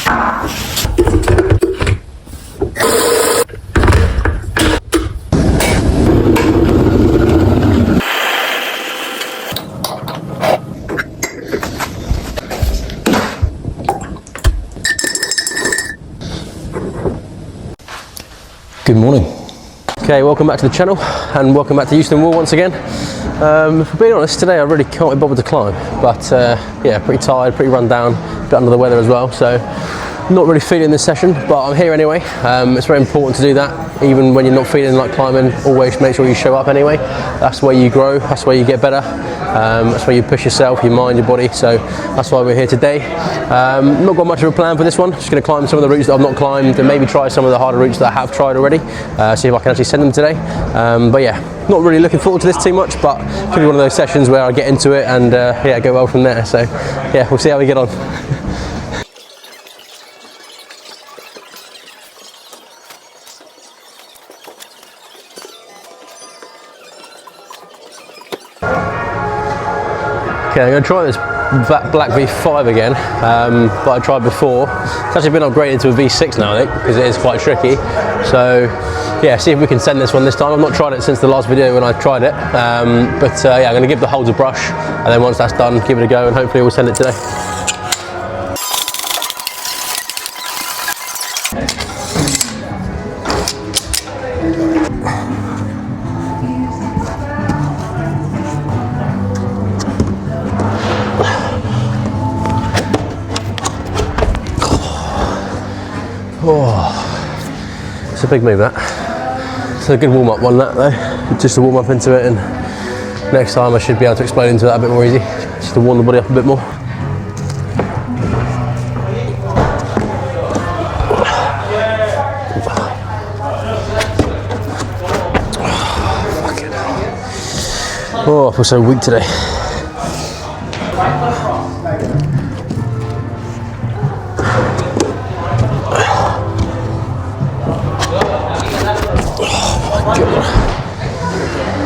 Good morning. Okay, welcome back to the channel and welcome back to Houston Wall once again. If I'm being honest, today I really can't be bothered to climb, but yeah, pretty tired, pretty run down, a bit under the weather as well, so not really feeling this session, but I'm here anyway. It's very important to do that, even when you're not feeling like climbing. Always make sure you show up anyway. That's where you grow, that's where you get better, that's where you push yourself, your mind, your body, so that's why we're here today. Not got much of a plan for this one, just going to climb some of the routes that I've not climbed and maybe try some of the harder routes that I have tried already, see if I can actually send them today. But yeah, not really looking forward to this too much, but it's going to be one of those sessions where I get into it and yeah, go well from there. So yeah, we'll see how we get on. Okay, I'm going to try this black V5 again, but I tried before. It's actually been upgraded to a V6 now, I think, because it is quite tricky. So yeah, see if we can send this one this time. I've not tried it since the last video when I tried it, but yeah, I'm going to give the holds a brush, and then once that's done, give it a go, and hopefully we'll send it today. Oh, it's a big move, that. It's a good warm-up one, that though. Just to warm up into it, and next time I should be able to explode into that a bit more easy, just to warm the body up a bit more. Oh, I feel so weak today.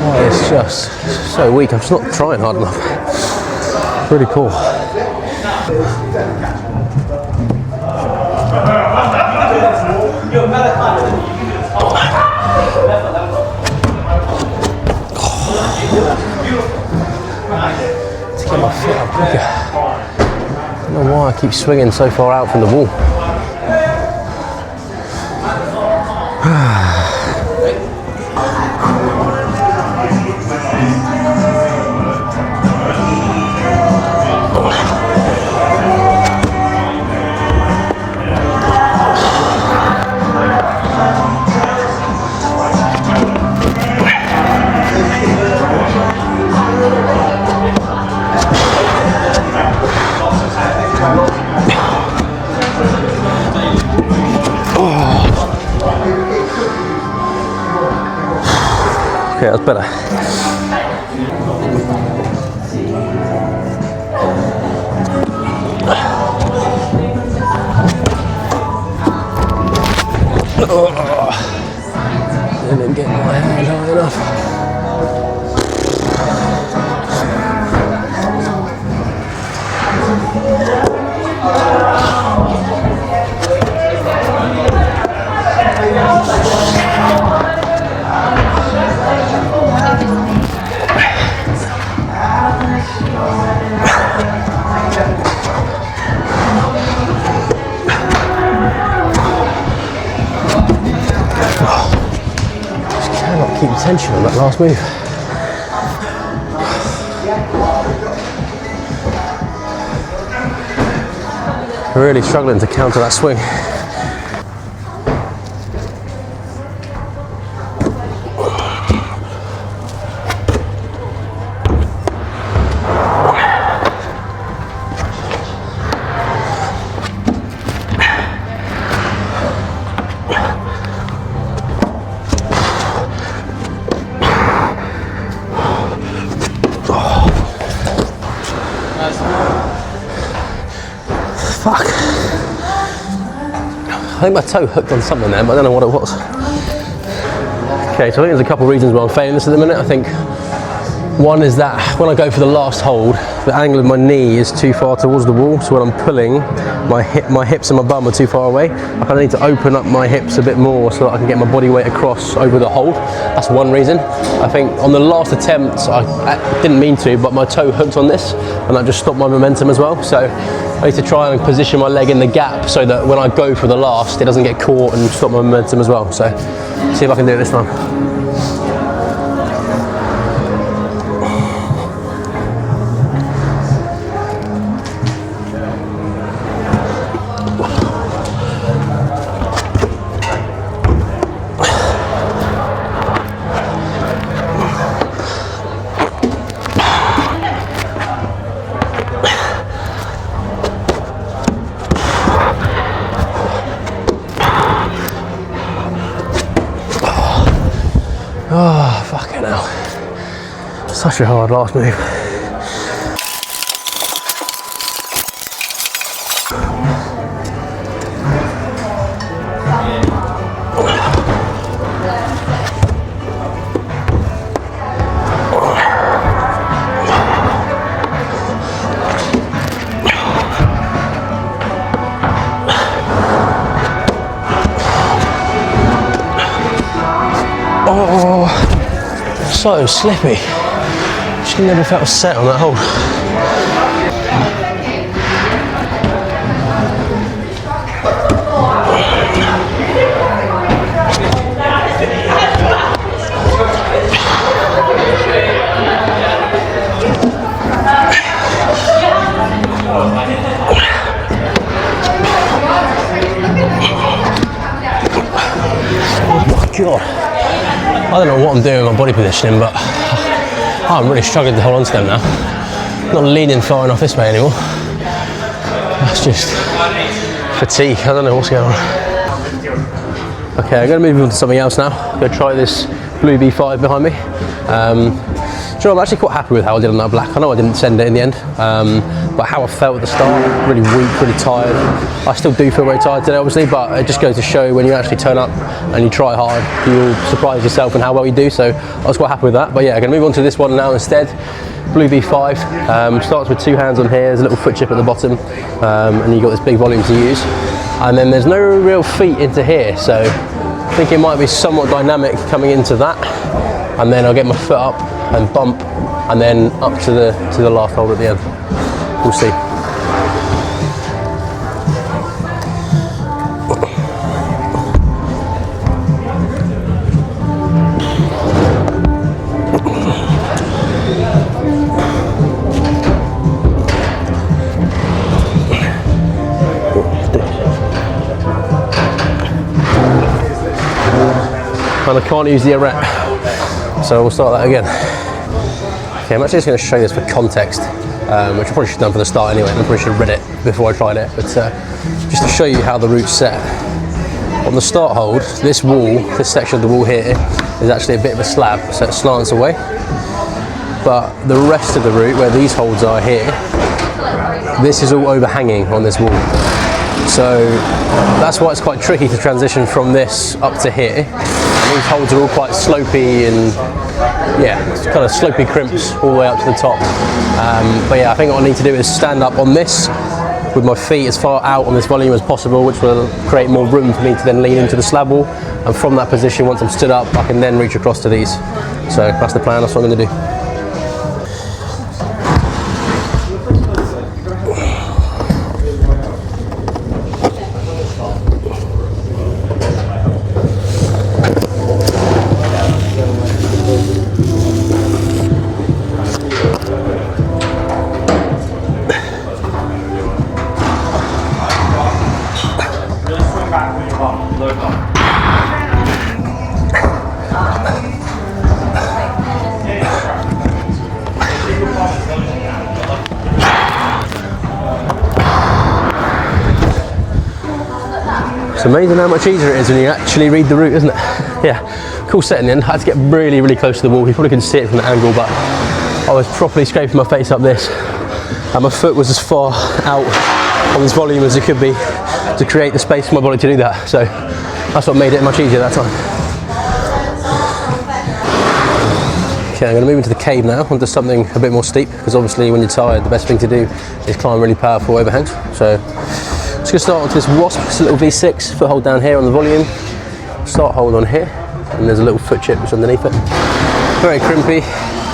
Oh, it's just so weak. I'm just not trying hard enough. Really cool. To get my foot up quicker. I don't know why I keep swinging so far out from the wall. Okay, that's better. And then get my hand high enough. Keep the tension on that last move. Really struggling to counter that swing. Fuck. I think my toe hooked on something there, but I don't know what it was. Okay, so I think there's a couple of reasons why I'm failing this at the minute. I think One is that when I go for the last hold, the angle of my knee is too far towards the wall, so when I'm pulling, my hips and my bum are too far away. I kind of need to open up my hips a bit more so that I can get my body weight across over the hold. That's one reason. I think on the last attempt, I didn't mean to, but my toe hooked on this, and that just stopped my momentum as well. So I need to try and position my leg in the gap so that when I go for the last, it doesn't get caught and stop my momentum as well. So see if I can do it this time. Oh, fucking hell. Such a hard last move. Oh, so slippy. Just never felt set on that hold. Oh my God. I don't know what I'm doing with my body positioning, but I'm really struggling to hold on to them now. Not leaning far enough this way anymore. That's just fatigue. I don't know what's going on. Okay, I'm going to move on to something else now. I'm going to try this blue B5 behind me. So I'm actually quite happy with how I did on that black. I know I didn't send it in the end, but how I felt at the start, really weak, really tired. I still do feel very tired today, obviously, but it just goes to show when you actually turn up and you try hard, you'll surprise yourself in how well you do. So I was quite happy with that. But yeah, I'm going to move on to this one now instead. Blue B5, starts with two hands on here, there's a little foot chip at the bottom, and you've got this big volume to use. And then there's no real feet into here, so I think it might be somewhat dynamic coming into that. And then I'll get my foot up and bump, and then up to the last hold at the end. We'll see. And I can't use the arete, so we'll start that again. Okay, I'm actually just going to show you this for context, which I probably should have done for the start anyway, and I probably should have read it before I tried it, but just to show you how the route's set. On the start hold, this wall, this section of the wall here, is actually a bit of a slab, so it slants away. But the rest of the route, where these holds are here, this is all overhanging on this wall. So that's why it's quite tricky to transition from this up to here. And these holds are all quite slopey and yeah, it's kind of slopey crimps all the way up to the top. But yeah, I think what I need to do is stand up on this with my feet as far out on this volume as possible, which will create more room for me to then lean into the slab wall. And from that position, once I'm stood up, I can then reach across to these. So that's the plan, that's what I'm going to do. It's amazing how much easier it is when you actually read the route, isn't it? Yeah, cool set in the end. I had to get really, really close to the wall. You probably couldn't see it from the angle, but I was properly scraping my face up this, and my foot was as far out on this volume as it could be to create the space for my body to do that. So that's what made it much easier that time. Okay, I'm going to move into the cave now, onto something a bit more steep, because obviously when you're tired, the best thing to do is climb really powerful overhangs. So just going to start onto this Wasp. It's a little V6, foothold down here on the volume, start hold on here, and there's a little foot chip just underneath it. Very crimpy,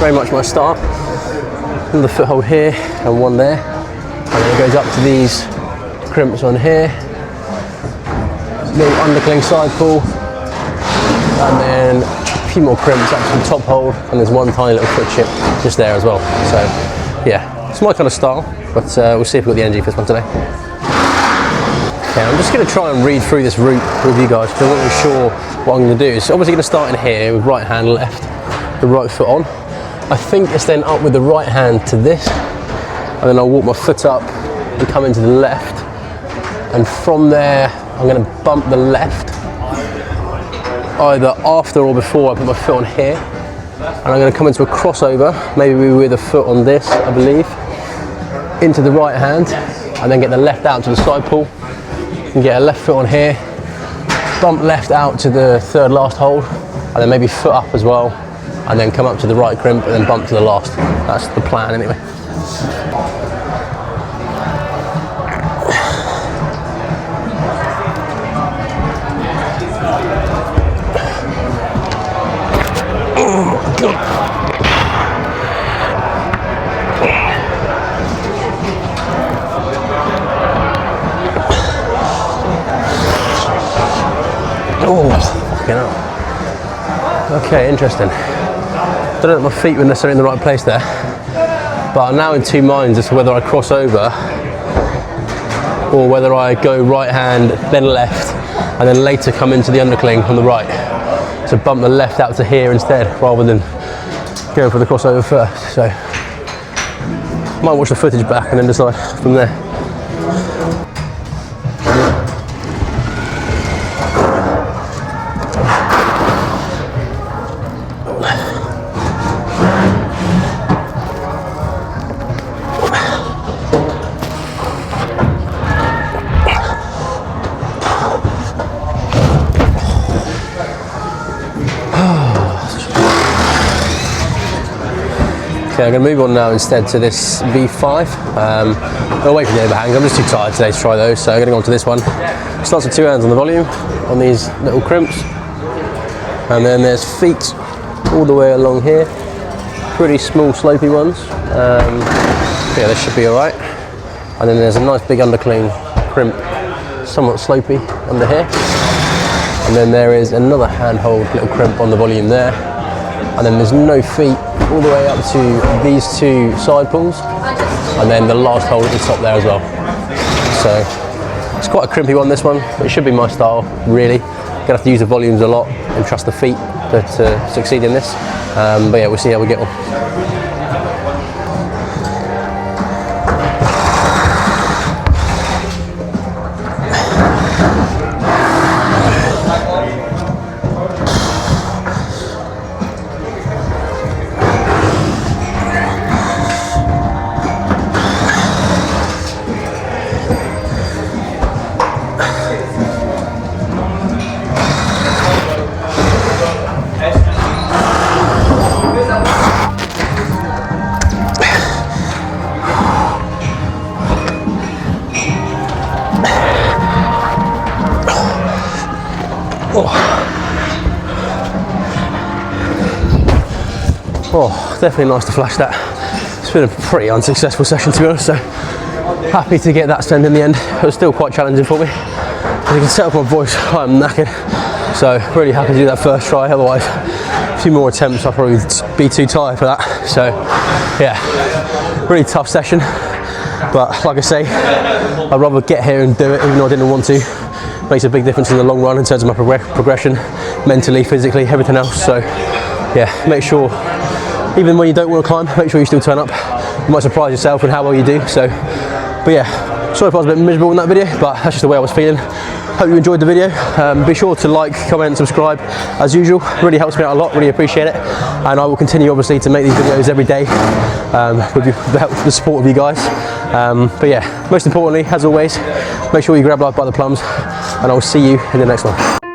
very much my start. Another foothold here, and one there. And then it goes up to these crimps on here. Little undercling side pull, and then a few more crimps up to the top hold, and there's one tiny little foot chip just there as well. So yeah, it's my kind of style, but we'll see if we've got the energy for this one today. Okay, I'm just going to try and read through this route with you guys, because I'm not really sure what I'm going to do. It's obviously going to start in here with right hand left, the right foot on. I think it's then up with the right hand to this, and then I'll walk my foot up and come into the left, and from there I'm going to bump the left, either after or before I put my foot on here, and I'm going to come into a crossover, maybe with a foot on this, I believe, into the right hand, and then get the left out to the side pull, and get a left foot on here, bump left out to the third last hold, and then maybe foot up as well, and then come up to the right crimp and then bump to the last. That's the plan anyway. Oh, fucking hell. Okay, interesting. I don't know if my feet were necessarily in the right place there, but I'm now in two minds as to whether I cross over or whether I go right hand, then left, and then later come into the undercling on the right. So bump the left out to here instead, rather than going for the crossover first. So might watch the footage back and then decide from there. Okay, I'm going to move on now instead to this V5. Away from the overhangs, I'm just too tired today to try those, so I'm going to go on to this one. Starts with two hands on the volume, on these little crimps, and then there's feet all the way along here, pretty small slopey ones. Yeah, this should be alright. And then there's a nice big undercling crimp, somewhat slopey under here. And then there is another handhold little crimp on the volume there. And then there's no feet all the way up to these two side pulls, and then the last hold at the top there as well. So it's quite a crimpy one, this one, but it should be my style really. Gonna have to use the volumes a lot and trust the feet to succeed in this. But yeah, we'll see how we get on. Oh, definitely nice to flash that. It's been a pretty unsuccessful session, to be honest, so happy to get that send in the end. It was still quite challenging for me. As you can tell from my voice, I'm knackered, so really happy to do that first try. Otherwise, a few more attempts, I'll probably be too tired for that. So yeah, really tough session, but like I say, I'd rather get here and do it even though I didn't want to. Makes a big difference in the long run in terms of my progression, mentally, physically, everything else. So yeah, make sure, even when you don't want to climb, make sure you still turn up. You might surprise yourself with how well you do. So, but yeah, sorry if I was a bit miserable in that video, but that's just the way I was feeling. Hope you enjoyed the video. Be sure to like, comment, subscribe as usual. Really helps me out a lot, really appreciate it. And I will continue obviously to make these videos every day with the support of you guys. But yeah, most importantly, as always, make sure you grab life by the plums, and I'll see you in the next one.